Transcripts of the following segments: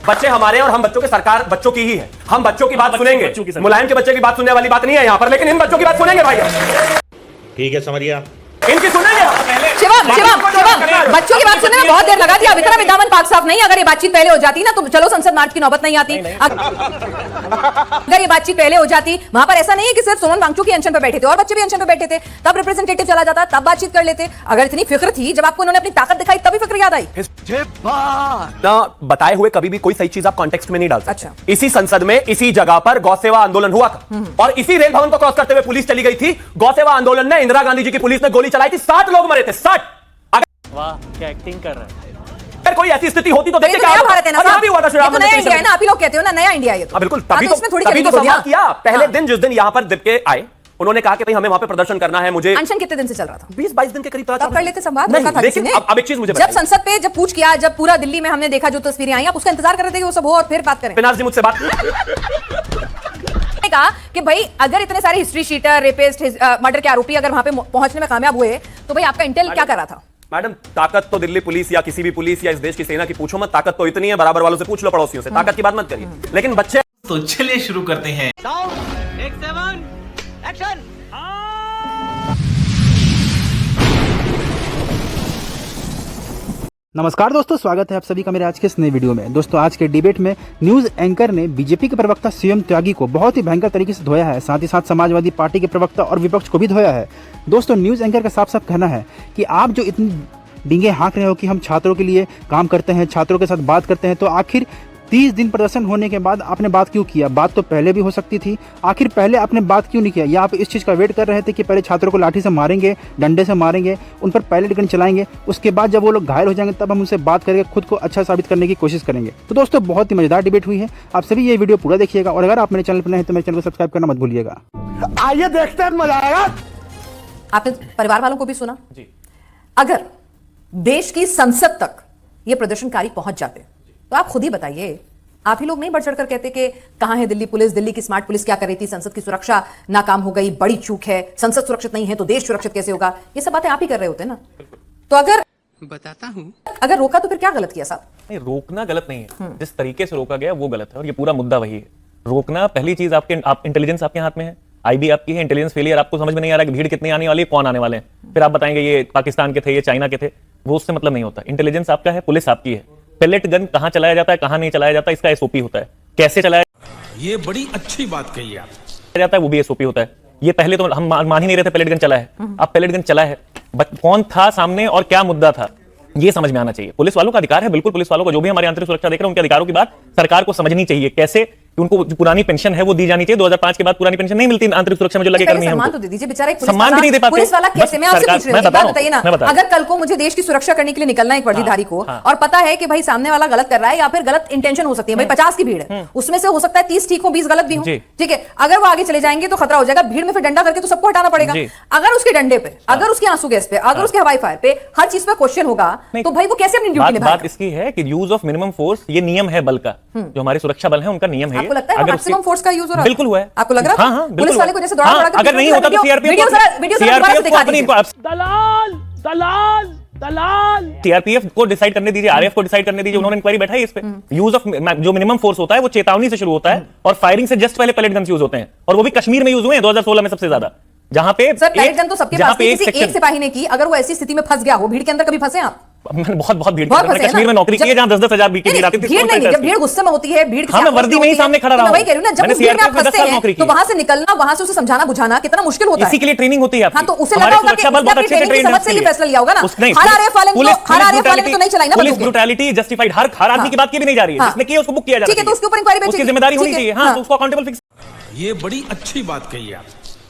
बच्चे हमारे और हम बच्चों के, सरकार बच्चों की ही है। हम बच्चों की बात सुनेंगे। मुलायम के बच्चे की बात सुनने वाली बात नहीं है यहाँ पर, लेकिन इन बच्चों की बात सुनेंगे भाई। ठीक है, समझिए। इनकी सुनेंगे। शिवम बच्चों की बात सुनने में बहुत देर लगा दी। अब इतना भी दामन पाक साफ नहीं। अगर ये बातचीत पहले हो जाती ना तो चलो संसद मार्च की नौबत नहीं आती। अगर ये बातचीत पहले हो जाती, वहां पर ऐसा नहीं है कि सिर्फ सोनम वांगचुक ही अनशन पे बैठे थे और बच्चे भी अनशन पे बैठे थे, तब रिप्रेजेंटेटिव चला जाता, तब बातचीत कर लेते। अगर इतनी फिक्र थी, जब आपको उन्होंने अपनी ताकत दिखाई तभी फिक्र याद आई। बताए हुए कभी भी कोई सही चीज आप कॉन्टेक्स्ट में नहीं डाल सकते। अच्छा। इसी संसद में इसी जगह पर गौ सेवा आंदोलन हुआ था और इसी रेल भवन को क्रॉस करते हुए पुलिस चली गई थी। गौ सेवा आंदोलन में इंदिरा गांधी जी की पुलिस ने गोली चलाई थी, 60 लोग मरे थे। 60। वाह, क्या एक्टिंग कर रहा है। अगर कोई ऐसी स्थिति होती तो देखिए क्या भारत है ना, अभी हुआ था श्री राम नया इंडिया है ना, आप ही लोग कहते हो ना नया इंडिया है। बिल्कुल, तभी तो सवाल किया पहले दिन, जिस दिन यहां पर दिपके आए, उन्होंने कहा कि भाई हमें वहां पे प्रदर्शन करना है। मुझे अनशन कितने दिन से चल रहा था? 20-22 दिन के करीब था। कर लेते संवाद। लेकिन अब एक चीज मुझे जब संसद पे जब पूछ किया, जब पूरा दिल्ली में हमने देखा जो तस्वीरें आई, आप उसका इंतजार कर रहे थे कि वो सब हो और फिर बात करें। पिनाज जी मुझसे बात कहा कि भाई अगर इतने सारे हिस्ट्री शीटर, रेपिस्ट, मर्डर के आरोपी अगर वहां पे पहुंचने में कामयाब हुए तो भाई आपका इंटेल क्या कर रहा था? मैडम, ताकत तो दिल्ली पुलिस या किसी भी पुलिस या इस देश की सेना की पूछो मत, ताकत तो इतनी है, बराबर वालों से पूछ लो, पड़ोसियों से। ताकत की बात मत करिए। लेकिन बच्चे, तो चलिए शुरू करते हैं। नमस्कार दोस्तों, स्वागत है आप सभी का मेरे आज के इस नए वीडियो में। दोस्तों, आज के डिबेट में न्यूज़ एंकर ने बीजेपी के प्रवक्ता सीएम त्यागी को बहुत ही भयंकर तरीके से धोया है, साथ ही साथ समाजवादी पार्टी के प्रवक्ता और विपक्ष को भी धोया है। दोस्तों, न्यूज़ एंकर का साफ साफ कहना है कि आप जो इतनी डींगे हाँक रहे हो कि हम छात्रों के लिए काम करते हैं, छात्रों के साथ बात करते हैं, तो आखिर 30 दिन प्रदर्शन होने के बाद आपने बात क्यों किया? बात तो पहले भी हो सकती थी, आखिर पहले आपने बात क्यों नहीं किया? या आप इस चीज़ का वेट कर रहे थे कि पहले छात्रों को लाठी से मारेंगे, डंडे से मारेंगे, उन पर पैलेट गन चलाएंगे, उसके बाद जब वो लोग घायल हो जाएंगे तब हम उनसे बात करके खुद को अच्छा साबित करने की कोशिश करेंगे? तो दोस्तों, बहुत ही मजेदार डिबेट हुई है। आप सभी ये वीडियो पूरा देखिएगा और अगर आप मेरे चैनल पर नए हैं तो मेरे चैनल को सब्सक्राइब करना मत भूलिएगा। आइए देखते हैं, मजा आएगा। आपने परिवार वालों को भी सुना जी। अगर देश की संसद तक ये प्रदर्शनकारी पहुंच जाते तो आप खुद ही बताइए, आप ही लोग नहीं बढ़ चढ़कर कहते कि कहां है दिल्ली पुलिस, दिल्ली की स्मार्ट पुलिस क्या कर रही थी, संसद की सुरक्षा नाकाम हो गई, बड़ी चूक है, संसद सुरक्षित नहीं है तो देश सुरक्षित कैसे होगा? ये सब बातें आप ही कर रहे होते ना। तो अगर बताता हूं, अगर रोका तो फिर क्या गलत किया साहब? नहीं, रोकना गलत नहीं है, जिस तरीके से रोका गया वो गलत है और ये पूरा मुद्दा वही है। रोकना पहली चीज, आप इंटेलिजेंस आपके हाथ में है, आईबी आपकी है, इंटेलिजेंस फेलियर आपको समझ में नहीं आ रहा है कि भीड़ कितनी आने वाली है, कौन आने वाले हैं, फिर आप बताएंगे ये पाकिस्तान के थे, ये चाइना के थे, वो उससे मतलब नहीं होता। इंटेलिजेंस आपका है, पुलिस आपकी है। पेलेट गन कहां चलाया जाता है, कहां नहीं चलाया जाता, इसका एसओपी होता है। कैसे चलाया, ये बड़ी अच्छी बात कही आप जाता है वो भी एसओपी होता है। ये पहले तो हम मान ही नहीं रहे थे पेलेट गन चला है, अब पेलेट गन चला है, कौन था सामने और क्या मुद्दा था, ये समझ में आना चाहिए। पुलिस वालों का अधिकार है, बिल्कुल पुलिस वालों को, जो भी हमारी आंतरिक सुरक्षा देख रहे हैं उनके अधिकारों की बात सरकार को समझनी चाहिए। कैसे उनको जो पुरानी पेंशन है वो दी जानी चाहिए। 2005 के बाद पुरानी पेंशन नहीं मिलती आंतरिक सुरक्षा में जो लगे कर्मी हैं, सम्मान तो दे दीजिए। बेचारा सम्मान भी नहीं दे पाते पुलिस वाला कैसे? मैं आपसे पूछ रही हूं, एक बात बताइए ना, अगर कल को मुझे देश की सुरक्षा करने के लिए निकलना है एक वर्दीधारी को और पता है कि भाई सामने वाला गलत कर रहा है या फिर गलत इंटेंशन हो सकती है, भाई 50 की भीड़ है, उसमें से हो सकता है 30 ठीक हो, 20 गलत भी हो, ठीक है, अगर वो आगे चले जाएंगे तो खतरा हो जाएगा। भीड़ में फिर डंडा करके तो सबको हटाना पड़ेगा। अगर उसके डंडे पे, अगर उसके आंसू गैस पे, अगर उसके हवाई फायर पे, हर चीज पे क्वेश्चन होगा तो भाई वो कैसे अपनी ड्यूटी निभाएगा? बात इसकी है कि यूज ऑफ मिनिमम फोर्स ये नियम है बल का, जो हमारे सुरक्षा बल है उनका नियम है। आपको लगता है मैक्सिमम फोर्स का यूज हो रहा है? बिल्कुल हुआ है। आपको लग रहा है? हाँ, पुलिस वाले को जैसे दौड़ा दौड़ा कर, अगर नहीं होता तो सीआरपीएफ को डिसाइड करने दीजिए, आरएफ को डिसाइड करने दीजिए, उन्होंने इंक्वायरी बैठाई इस पे। यूज ऑफ जो मिनिमम फोर्स होता है वो चेतावनी से शुरू होता है और फायरिंग से जस्ट पहले पेलेट गन्स यूज होते हैं, और वो भी कश्मीर में यूज हुए हैं 2016 में सबसे ज्यादा, जहां पे सर पेलेट गन तो सबके पास थी, किसी एक सिपाही ने की। अगर वो ऐसी स्थिति में फंस गया हो, भीड़ के अंदर कभी फंसे आप? मैंने बहुत भीड़ कश्मीर में नौकरी की है जहां 10-10 हजार की भीड़ आती थी। भीड़ नहीं, जब भीड़ गुस्से में होती है, भीड़ हाँ, मैं वर्दी में ही सामने खड़ा रहा हूं। मैं वही कह रही हूं ना, जब भीड़ में आप फंसते हैं तो वहां से निकलना, वहां से उसे समझाना बुझाना कितना मुश्किल होता है। इसी के लिए ट्रेनिंग होती है आपकी। हाँ, तो उसे लगा होगा कि बहुत अच्छे से ट्रेन समझ से ये फैसला लिया होगा ना। हर आरएफ वाले ने तो नहीं चलाई ना, पुलिस ब्रूटैलिटी जस्टिफाइड हर आदमी की बात की भी नहीं जा रही है, जिसने की उसको बुक किया जा रहा है। ठीक है, तो उसके ऊपर इंक्वायरी उसकी जिम्मेदारी होनी चाहिए। हाँ, तो उसको अकाउंटेबल फिक्स ये बड़ी अच्छी बात कही आप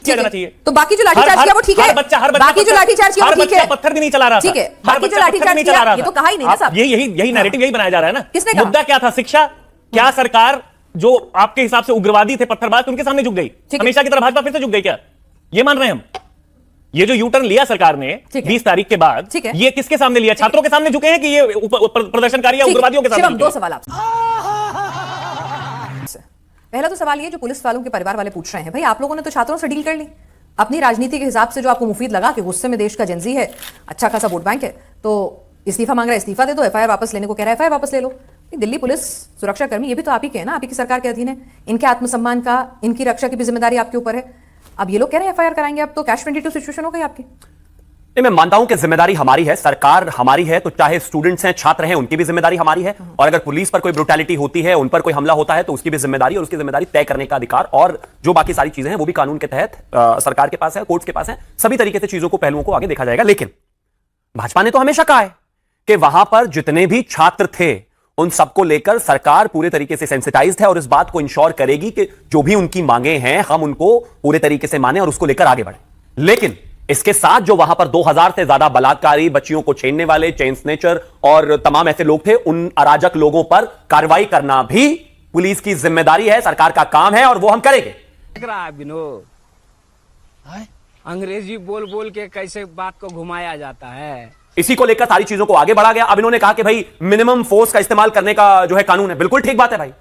किया जाना चाहिए। तो बाकी जो लाठीचार्ज किया वो ठीक है, बाकी जो लाठीचार्ज किया वो ठीक है, पत्थर भी नहीं चला रहा था, ठीक है, बाकी जो लाठीचार्ज किया ये तो कहा ही नहीं ना साहब। यही नैरेटिव यही बनाया जा रहा है ना। किसने कहा? मुद्दा क्या था? शिक्षा। क्या सरकार जो आपके हिसाब से उग्रवादी थे, पत्थरबाज, उनके सामने झुक गई? हमेशा की तरह भाजपा फिर से झुक गई क्या? ये मान रहे हैं हम? ये जो यू टर्न लिया सरकार ने 20 तारीख के बाद, ये किसके सामने लिया? छात्रों के सामने झुके हैं कि ये प्रदर्शनकारी या उग्रवादियों के सामने? दो सवाल आपसे। पहला तो सवाल ये जो पुलिस वालों के परिवार वाले पूछ रहे हैं, भाई आप लोगों ने तो छात्रों से डील कर ली अपनी राजनीति के हिसाब से, जो आपको मुफीद लगा कि गुस्से में देश का जेंजी है, अच्छा खासा वोट बैंक है, तो इस्तीफा मांग रहा है, इस्तीफा दे दो, एफआईआर वापस लेने को कह रहा है, एफआईआर वापस ले लो। दिल्ली पुलिस सुरक्षा कर्मी ये भी तो आप ही के हैं ना, आप ही की सरकार के अधीन है, इनके आत्मसम्मान का, इनकी रक्षा की भी जिम्मेदारी आपके ऊपर है। अब ये लोग कह रहे हैं एफआईआर कराएंगे, अब तो कैश 22 सिचुएशन हो गई आपकी। नहीं, मैं मानता हूं कि जिम्मेदारी हमारी है, सरकार हमारी है, तो चाहे स्टूडेंट्स हैं, छात्र हैं, उनकी भी जिम्मेदारी हमारी है। और अगर पुलिस पर कोई ब्रुटैलिटी होती है, उन पर कोई हमला होता है, तो उसकी भी जिम्मेदारी, और उसकी जिम्मेदारी तय करने का अधिकार और जो बाकी सारी चीजें हैं वो भी कानून के तहत सरकार के पास है, कोर्ट्स के पास है। सभी तरीके से चीजों को, पहलुओं को आगे देखा जाएगा। लेकिन भाजपा ने तो हमेशा कहा है कि वहां पर जितने भी छात्र थे उन सबको लेकर सरकार पूरे तरीके से सेंसिटाइज्ड है और इस बात को इंश्योर करेगी कि जो भी उनकी मांगे हैं हम उनको पूरे तरीके से माने और उसको लेकर आगे बढ़े। लेकिन इसके साथ जो वहां पर 2000 से ज्यादा बलात्कारी, बच्चियों को छेड़ने वाले, चेन स्नेचर और तमाम ऐसे लोग थे, उन अराजक लोगों पर कार्रवाई करना भी पुलिस की जिम्मेदारी है, सरकार का काम है और वो हम करेंगे। विनोद, अंग्रेजी बोल बोल के कैसे बात को घुमाया जाता है। इसी को लेकर सारी चीजों को आगे बढ़ा गया। अब इन्होंने कहा कि भाई मिनिमम फोर्स का इस्तेमाल करने का जो है कानून है। बिल्कुल ठीक बात है भाई,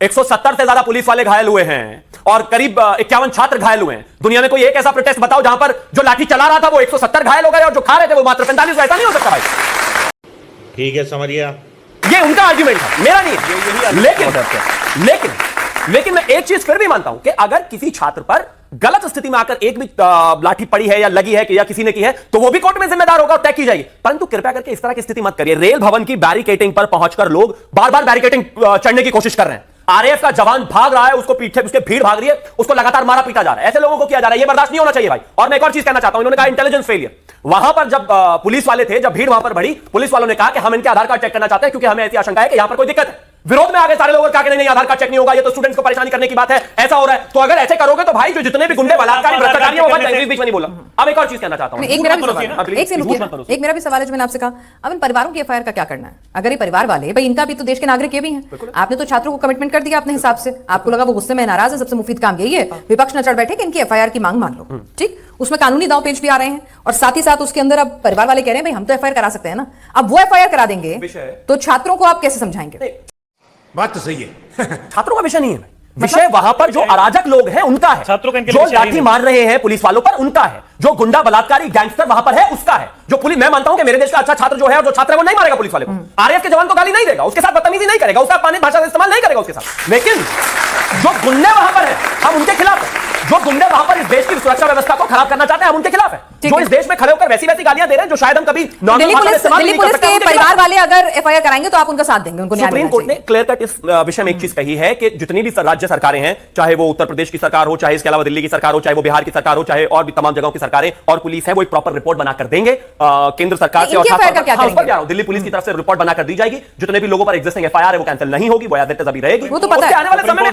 170 से ज्यादा पुलिस वाले घायल हुए हैं और करीब 51 छात्र घायल हुए हैं। दुनिया में कोई एक ऐसा प्रोटेस्ट बताओ जहां पर जो लाठी चला रहा था वो 170 घायल हो गए और जो खा रहे थे वो मात्र 45। ऐसा नहीं हो सकता भाई। ठीक है, समझिया। ये उनका आर्ग्यूमेंट है, मेरा नहीं है। लेकिन मैं एक चीज फिर भी मानता हूं कि अगर किसी छात्र पर गलत स्थिति में आकर एक भी लाठी पड़ी है या लगी है या किसी ने की है तो वो भी कोर्ट में जिम्मेदार होगा और तय की जाएगी। परंतु कृपया करके इस तरह की स्थिति मत करिए। रेल भवन की बैरिकेटिंग पर पहुंचकर लोग बार बार बैरिकेटिंग चढ़ने की कोशिश कर रहे हैं। आरएएफ का जवान भाग रहा है, उसको पीछे उसके भीड़ भाग रही है, उसको लगातार मारा पीटा जा रहा है। ऐसे लोगों को किया जा रहा है, ये बर्दाश्त नहीं होना चाहिए भाई। और मैं एक और चीज कहना चाहता हूं, इन्होंने कहा इंटेलिजेंस फेलियर। वहां पर जब पुलिस वाले थे, जब भीड़ वहां पर बढ़ी, पुलिस वालों ने कहा कि हम इनके आधार कार्ड चेक करना चाहते हैं क्योंकि हमें ऐसी आशंका है कि यहां पर कोई दिक्कत है। विरोध में आगे सारे लोग कहा कि नहीं आधार कार्ड चेक नहीं होगा, ये तो स्टूडेंट्स को परेशानी करने की बात है, ऐसा हो रहा है। तो अगर ऐसे करोगे तो भाई जो जितने भी गुंडे बलात्कारी भ्रष्टाचारी हैं वो बच जाएंगे। बीच में नहीं बोला। अब एक और चीज कहना चाहता हूं, एक मेरा भी सवाल है जो मैंने आपसे कहा, अब इन परिवारों की एफआईआर का क्या करना है? अगर ये परिवार वाले, भाई इनका भी तो देश के नागरिक ये भी हैं। आपने तो छात्रों को कमिटमेंट कर दिया अपने हिसाब से, आपको लगा वो गुस्से में नाराज है, सबसे मुफीद काम यही है विपक्ष न चढ़ बैठे कि इनकी एफआईआर की मांग मान लो। ठीक, उसमें कानूनी दांव पेच भी आ रहे हैं और साथ ही साथ उसके अंदर अब परिवार वाले कह रहे हैं भाई हम तो एफआईआर करा सकते हैं ना। अब वो एफआईआर करा देंगे तो छात्रों को आप कैसे समझाएंगे? बात तो सही है। छात्रों का विषय नहीं है, विषय वहां पर जो अराजक लोग हैं उनका है। छात्रों का जो लाठी मार रहे हैं पुलिस वालों पर उनका है, जो गुंडा बलात्कारी गैंगस्टर वहां पर है उसका है। जो पुलिस, मैं मानता हूं कि मेरे देश का अच्छा छात्र जो है और जो छात्र है वो नहीं मारेगा पुलिस वाले को, आरएएफ के जवान को गाली नहीं देगा, उसके साथ बदतमीजी नहीं करेगा, उसका पानी भाषा का इस्तेमाल नहीं करेगा उसके साथ। लेकिन जो गुंडे वहां पर है हम उनके खिलाफ है। जो गुंडे वहां पर इस देश की सुरक्षा व्यवस्था को खराब करना चाहते हैं हम उनके खिलाफ है। जो इस देश में खड़े होकर वैसी गालियां दे रहे हैं जो शायद हम कभी दिल्ली पुलिस के परिवार वाले अगर एफआईआर कराएंगे तो आप उनका साथ देंगे? उनको सुप्रीम कोर्ट ने क्लियर कट इस विषय में एक चीज कही है कि जितनी भी राज्य सरकारें हैं, चाहे वो उत्तर प्रदेश की सरकार हो, चाहे इसके अलावा दिल्ली की सरकार हो, चाहे वो बिहार की सरकार हो, चाहे और भी तमाम जगहों की सरकारें और पुलिस है, वो एक प्रॉपर रिपोर्ट बनाकर देंगे केंद्र सरकार से। और दिल्ली पुलिस की तरफ से रिपोर्ट बनाकर दी जाएगी। जितने भी लोगों पर एग्जिस्टिंग एफआईआर है वो कैंसिल नहीं होगी, वो एज इट इज अभी रहेगी। वो तो पता है। आने वाले समय में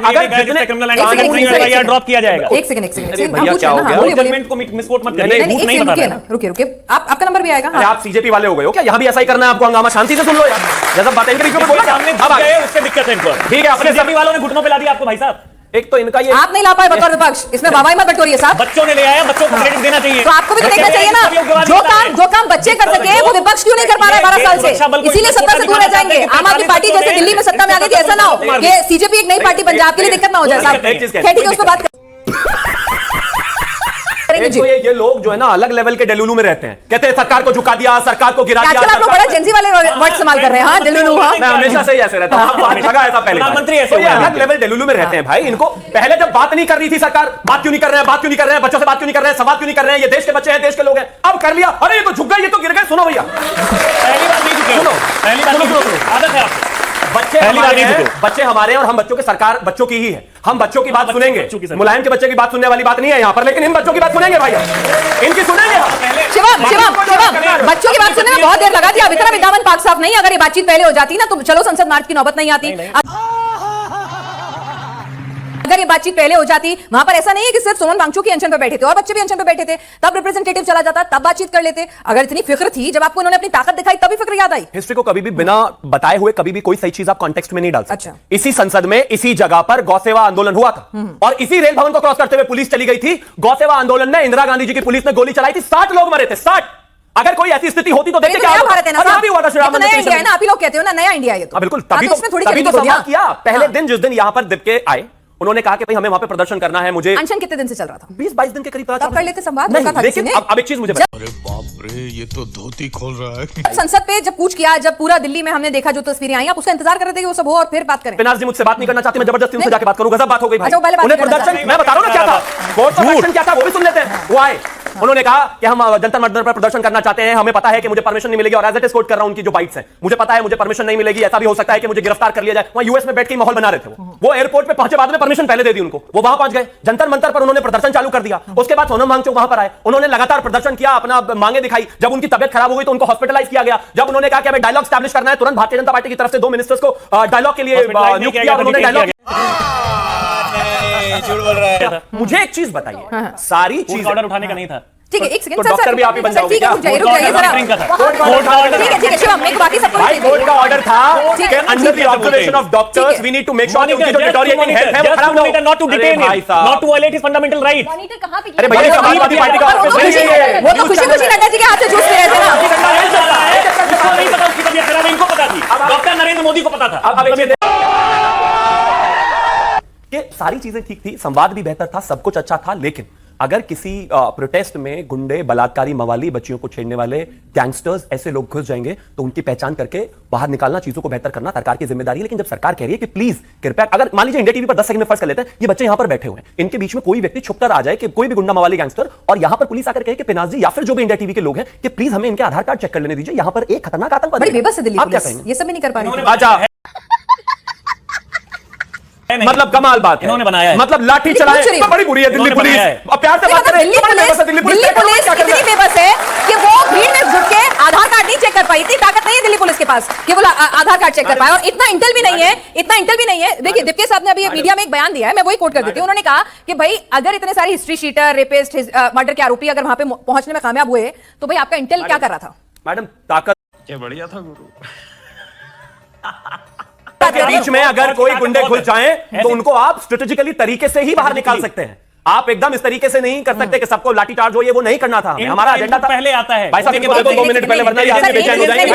अगर ड्रॉप किया जाएगा। एक सेकंड क्या हो गया? जजमेंट को मिसकोट मत करिए। रुकिए, आपका नंबर भी आएगा। आप सीजेपी वाले हो गए हो क्या? यहाँ भी ऐसा ही करना है आपको? हंगामा शांति से सुन लो यार, जैसा बातें इनके बीच में बोला सामने उससे दिक्कत है इनको। ठीक है, अपने सभी वालों ने घुटनों पे ला दिया आपको भाई साहब। एक तो इनका ये आप नहीं ला पाए बतौर विपक्ष, इसमें वाहवाही मत बटोरिए साहब। बच्चों ने ले आया, बच्चों को क्रेडिट देना चाहिए। तो आपको भी तो देखना चाहिए ना, जो काम बच्चे कर सके वो विपक्ष क्यों नहीं कर पा रहा है 12 साल से? इसीलिए सत्ता से दूर रह जाएंगे। आम आदमी पार्टी जैसे दिल्ली में सत्ता में आ गई थी, ऐसा ना हो कि सीजेपी एक नई पार्टी बन जाए, आपके लिए दिक्कत ना हो जाए साहब। ठीक है, उस पर बात करेंगे। तो ये लोग जो है ना अलग लेवल के डेलुलू में रहते हैं, कहते हैं सरकार को झुका दिया, सरकार को गिरा दिया। आप लोग बड़ा जेंजी वाले वर्ड इस्तेमाल कर रहे हैं। हाँ, डेलुलू। हाँ, मैं हमेशा से ही ऐसे रहता हूं, ऐसा पहले प्रधानमंत्री ऐसे अलग लेवल डेलुलू में रहते हैं भाई। इनको पहले जब बात नहीं कर रही थी सरकार, बात क्यों नहीं कर रहे हैं, बात क्यों नहीं कर रहे हैं, बच्चों से बात क्यों नहीं कर रहे हैं, सवाल क्यों नहीं कर रहे हैं, ये देश के बच्चे हैं, देश के लोग हैं। अब कर लिया, अरे ये तो झुक गए, ये तो गिर गए। सुनो भैया, पहली बार नहीं झुके, पहली बार नहीं झुके, आदत है आपको। बच्चे हमारे हैं और हम बच्चों के सरकार बच्चों की ही है। हम बच्चों की बात सुनेंगे। मुलायम के बच्चे की बात सुनने वाली बात नहीं है यहाँ पर, लेकिन इन बच्चों की बात सुनेंगे भाई, इनकी सुनेंगे हम। शिवम, बच्चों की बात सुनने में बहुत देर लगा दी। अब इतना भी दामन पाक साफ नहीं। अगर ये बातचीत पहले हो जाती ना तो चलो संसद मार्च की नौबत नहीं आती। अगर ये बातचीत पहले हो जाती, वहां पर ऐसा नहीं है कि सिर्फ सोनम वांगचुक ही अनशन पे बैठे थे और बच्चे भी अनशन पे बैठे थे, तब रिप्रेजेंटेटिव चला जाता, तब बातचीत कर लेते। अगर इतनी फिक्र थी, जब आपको उन्होंने अपनी ताकत दिखाई तभी फिक्र याद आई। हिस्ट्री को कभी भी बिना बताए हुए कभी भी कोई सही चीज आप कॉन्टेक्स्ट में नहीं डाल सकते। अच्छा। इसी संसद में इसी जगह पर गौसेवा आंदोलन हुआ था और इसी रेल भवन को क्रॉस करते हुए पुलिस चली गई थी। गौसेवा आंदोलन में इंदिरा गांधी जी की पुलिस ने गोली चलाई थी, 60 लोग मरे थे। 60। अगर कोई ऐसी स्थिति होती तो देखते क्या भारत है ना, भी हुआ था श्री राम मंदिर इंडिया है ना, आप ही लोग कहते हो ना नया इंडिया। ये तो बिल्कुल, तभी तो सवाल किया। पहले दिन जिस दिन यहां पर दिप के आए उन्होंने कहा कि भाई हमें वहां पे प्रदर्शन करना है। मुझे अनशन कितने दिन से चल रहा था? 20-22 दिन के करीब तब कर लेते संवाद, नहीं, रोका था लेकिन किसी ने? अब एक चीज मुझे बताइए। अरे बाप रे, ये तो धोती खोल रहा है। संसद पे जब कूच किया, जब पूरा दिल्ली में हमने देखा जो तस्वीरें आई, आप उसका इंतजार कर रहे थे कि वो सब हो और फिर बात करें? पिनाज जी मुझसे बात नहीं करना चाहती, मैं जबरदस्ती उनसे जाके बात करूं। गजब बात हो गई भाई। अच्छा, वो पहले बात उन्हें करना प्रदर्शन, चाहते मैं बता रहा हूं ना क्या था, कोर्ट ऑफ एक्शन क्या था, वो भी सुन लेते हैं। वो आए, उन्होंने कहा कि हम जंतर मंतर पर प्रदर्शन करना चाहते हैं, हमें पता है कि मुझे परमिशन नहीं मिलेगी, और एज इट इज कोट कर रहा हूं उनकी जो बाइट्स हैं, मुझे पता है मुझे परमिशन नहीं मिलेगी, ऐसा भी हो सकता है कि मुझे गिरफ्तार कर लिया जाए। वहां यूएस में बैठ के माहौल बना रहे थे वो एयरपोर्ट पे पहुंचे, बाद में परमिशन पहले दे दी उनको, वो वहां पहुंच गए, जंतर मंतर पर उन्होंने प्रदर्शन चालू कर दिया। उसके बाद सोनम वांगचुक वहां पर आए, उन्होंने लगातार प्रदर्शन किया, अपना मांगे दिखाई। जब उनकी तबियत खराब हो गई तो उनको हॉस्पिटलाइज किया गया। जब उन्होंने कहा कि हमें डायलॉग स्टैब्लिश करना है, तुरंत भारतीय जनता पार्टी की तरफ से 2 मिनिस्टर्स को डायलॉग के लिए नियुक्त किया, उन्होंने डायलॉग। मुझे एक चीज बताइए, सारी चीज ऑर्डर उठाने का नहीं था। ठीक है, एक सेकंड तो सर, डॉक्टर भी आप ही बन जाओगे क्या? रुक जाइए जरा। ठीक है शिवम, मेरे को बाकी सब भाई कोर्ट का ऑर्डर था ठीक कि है, under the observation of doctors we need to make sure कि उनकी जो डिटोरिएटिंग हेल्थ है वो खराब ना हो। not to detain भाई him, साहब, not to violate his fundamental rights. Monitor कहां पे? अरे भैया, समाजवादी पार्टी का ऑफिस नहीं है ये। वो तो खुशी खुशी नड्डा जी के हाथ से जूस ले रहे थे ना। इसको नहीं पता, उसकी तबीयत खराब है, इनको पता थी। डॉक्टर नरेंद्र मोदी को पता था। अब कि सारी चीजें ठीक थी, संवाद भी बेहतर था, सब कुछ अच्छा था, लेकिन अगर किसी प्रोटेस्ट में गुंडे, बलात्कारी, मवाली, बच्चियों को छेड़ने वाले गैंगस्टर्स ऐसे लोग घुस जाएंगे तो उनकी पहचान करके बाहर निकालना, चीजों को बेहतर करना सरकार की जिम्मेदारी है। लेकिन जब सरकार कह रही है कि प्लीज कृपया, अगर मान लीजिए इंडिया टीवी पर 10 सेकंड में फर्ज कर लेते हैं, ये बच्चे यहां पर बैठे हुए हैं, इनके बीच में कोई व्यक्ति छुपकर आ जाए, कि कोई भी गुंडा, मवाली, गैंगस्टर, और यहां पर पुलिस आकर कहे कि पिनाज जी या फिर जो भी इंडिया टीवी के लोग हैं कि प्लीज हमें इनके आधार कार्ड चेक कर लेने दीजिए, यहां पर एक खतरनाक आतंकवादी बड़ी बेबस है दिल्ली आप क्या पुलिस, कहेंगे? ये सब भी नहीं कर पा रही। अच्छा, मतलब कमाल बात है, इन्होंने बनाया है। मतलब लाठी चलाए तो बड़ी बुरी है दिल्ली इन्होंने पुलिस। बनाया है। अब प्यार से बात करें, दिल्ली पुलिस इतनी बेबस है कि वो भीड़ में घुस के आधार कार्ड नहीं चेक कर पाई। इतनी ताकत नहीं है दिल्ली पुलिस के पास कि वो आधार कार्ड चेक कर पाए, और इतना इंटेल भी नहीं है, इतना इंटेल भी नहीं है। देखिए दीप्ति साहब ने अभी मीडिया में एक बयान दिया है, मैं वही कोट कर देती हूं। उन्होंने कहा कि भाई अगर इतने सारे हिस्ट्री शीटर, रेपिस्ट, मर्डर के आरोपी अगर वहां पे पहुंचने में कामयाब हुए तो भाई आपका इंटेल क्या कर रहा था? मैडम, ताकत क्या बढ़िया था गुरु। के बीच में अगर कोई गुंडे घुस जाएं तो उनको आप स्ट्रेटेजिकली तरीके से ही बाहर निकाल सकते हैं। आप एकदम इस तरीके से नहीं कर सकते कि सबको लाठीचार्ज हो, ये वो नहीं करना था। हमारा एजेंडा था पहले आता है भाई साहब, इनको तो 2 मिनट पहले, वरना ये आदमी बेचैन हो जाएंगे।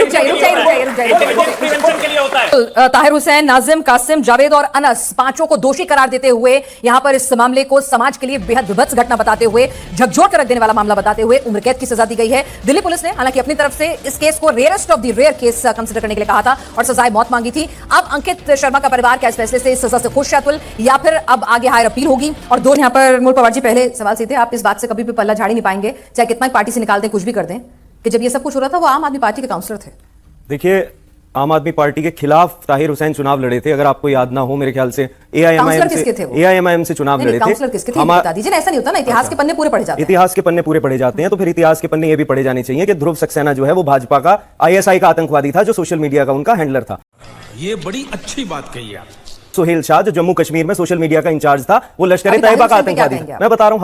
प्रिवेंशन के लिए होता है। ताहिर हुसैन, नाजिम, कासिम, जावेद और अनस, पांचों को दोषी करार देते हुए यहां पर इस मामले को समाज के लिए बेहद विभत्स घटना बताते हुए, झकझोर कर रख देने वाला मामला बताते हुए उम्र कैद की सजा दी गई है। दिल्ली पुलिस ने हालांकि अपनी तरफ से इस केस को rarest of the rare case consider करने के लिए कहा था और सजाए मौत मांगी थी। अब अंकित शर्मा का परिवार क्या इस फैसले से, इस सजा से खुश है अतुल, या फिर अब आगे हायर अपील होगी? और दो यहां पर मूल पवार जी, पहले सवाल सीधे, आप इस बात से कभी भी पल्ला झाड़ ही नहीं पाएंगे, चाहे कितना ही पार्टी से निकाल दें, कुछ भी कर दें, कि जब ये सब कुछ हो रहा था वो आम आदमी पार्टी के काउंसलर थे। देखिए, आम आदमी पार्टी के खिलाफ ताहिर हुसैन चुनाव लड़े थे, अगर आपको याद ना हो, मेरे ख्याल से एआईएमआईएम से चुनाव लड़े थे। काउंसलर किसके थे बता दीजिए ना, ऐसा नहीं होता ना, इतिहास के पन्ने पूरे पढ़े जाते हैं। इतिहास के पन्ने पूरे पढ़े जाते हैं, तो फिर इतिहास के पन्ने ये भी पढ़े जाने चाहिए कि ध्रुव सक्सेना जो है वो भाजपा का आईएसआई का आतंकवादी था, जो सोशल मीडिया का उनका हैंडलर था। ये बड़ी अच्छी बात कही आप। सुहेल शाह जो जम्मू कश्मीर में सोशल मीडिया का इंचार्ज था, वो लश्कर तैयबा का आतंकवादी था। मैं बता रहा हूं,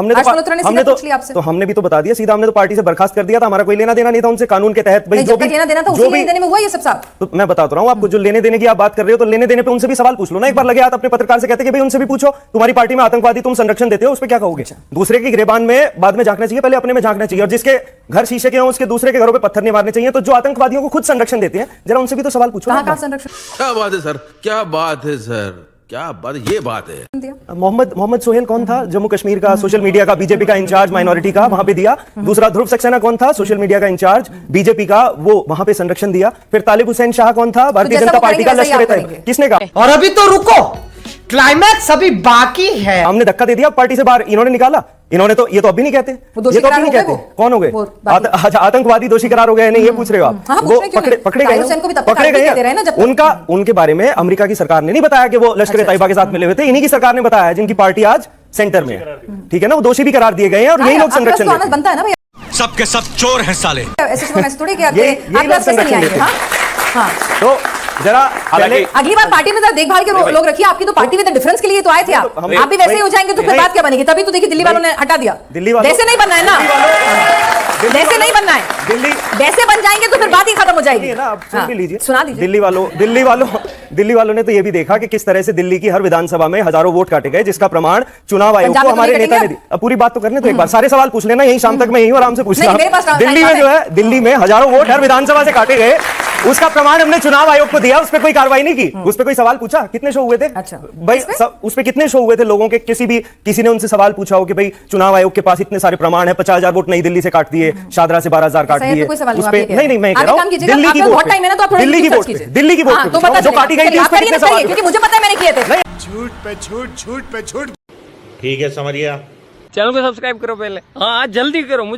हमने भी तो बता दिया सीधा, हमने तो पार्टी से बर्खास्त कर दिया था, हमारा कोई लेना देना नहीं था उनसे कानून के तहत। भाई जो भी लेना देना था, उसी लेने देने में हुआ ये सब साहब। तो मैं बताता रहा हूं आपको, जो लेने देने की आप बात कर रहे हो, तो लेने देने पे उनसे भी सवाल पूछ लो ना। एक बार लगे हाथ अपने पत्रकार से कहते कि भाई उनसे भी पूछो, तुम्हारी पार्टी में आतंकवादी तुम संरक्षण देते हो, उस पर क्या कहोगे? दूसरे की गिरेबान में बाद में झांकना चाहिए, पहले अपने में झांकना चाहिए। और जिसके घर शीशे के हों उसके दूसरे के घरों पे पत्थर नहीं मारने चाहिए। तो जो आतंकवादियों को खुद संरक्षण देते हैं, जरा उनसे भी तो सवाल पूछो। क्या बात है सर, क्या बात है सर, क्या बात, ये बात है। मोहम्मद सोहेल कौन था? जम्मू कश्मीर का सोशल मीडिया का बीजेपी का इंचार्ज, माइनॉरिटी का, वहां पे दिया। दूसरा ध्रुव सक्सेना कौन था? सोशल मीडिया का इंचार्ज, बीजेपी का, वो वहां पे संरक्षण दिया। फिर तालिब हुसैन शाह कौन था? भारतीय जनता पार्टी का लश्कर तैयबा। किसने कहा? और अभी तो रुको, क्लाइमैक्स अभी बाकी है। हमने धक्का दे दिया पार्टी से बाहर, इन्होंने निकाला। इन्होंने तो ये तो अभी नहीं कहते, ये तो अभी नहीं कहते। कौन हो गए? आतंकवादी दोषी करार हो गए? नहीं, ये पूछ रहे हो आप। वो पकड़े गए। उनके बारे में अमेरिका की सरकार ने नहीं बताया कि वो लश्कर तैयबा के साथ मिले हुए थे, इन्हीं की सरकार ने बताया, जिनकी पार्टी आज सेंटर में है। ठीक है ना, वो दोषी भी करार दिए गए हैं और यही लोग संरक्षण बनता है ना। सबके सब चोर हैं साले। तो जरा अगली बार पार्टी में देखभाल के लोग रखिए। आपकी तो पार्टी में डिफरेंस के लिए तो आए थे आप भी वैसे ही हो जाएंगे तो फिर बात क्या बनेगी? तभी तो देखिए दिल्ली वालों ने हटा दिया। वैसे नहीं बनना है ना, वैसे नहीं बनना है। वैसे बन जाएंगे तो फिर बात ही खत्म हो जाएगी ना। आप सुन भी लीजिए, सुना दीजिए। दिल्ली वालों ने तो ये भी देखा कि किस तरह से दिल्ली की हर विधानसभा में हजारों वोट काटे गए, जिसका प्रमाण चुनाव आयोग को हमारे नेता ने दिया। पूरी बात तो करने तो एक बार, सारे सवाल पूछ लेना, यही शाम तक मैं यही आराम से पूछना। दिल्ली में जो है, दिल्ली में हजारों वोट हर विधानसभा से काटे गए, उसका प्रमाण हमने चुनाव आयोग को दिया, उस पर कोई कार्रवाई नहीं की, उस पर कोई सवाल पूछा? कितने शो हुए थे? अच्छा। भाई उस पर कितने शो हुए थे लोगों के? किसी ने उनसे सवाल पूछा हो कि भाई चुनाव आयोग के पास इतने सारे प्रमाण है, 50,000 वोट नई दिल्ली से काट दिए, शादरा से 12,000 काट दिए, उस पे नहीं मैं कह रहा हूं दिल्ली की वोट पे, दिल्ली की वोट पे जो काटी गई थी उस पर कितने सवाल? क्योंकि मुझे पता है मैंने किए थे। झूठ पे झूठ, झूठ पे झूठ। ठीक है, समझ गया। चैनल को सब्सक्राइब करो पहले, हाँ जल्दी करो, मुझे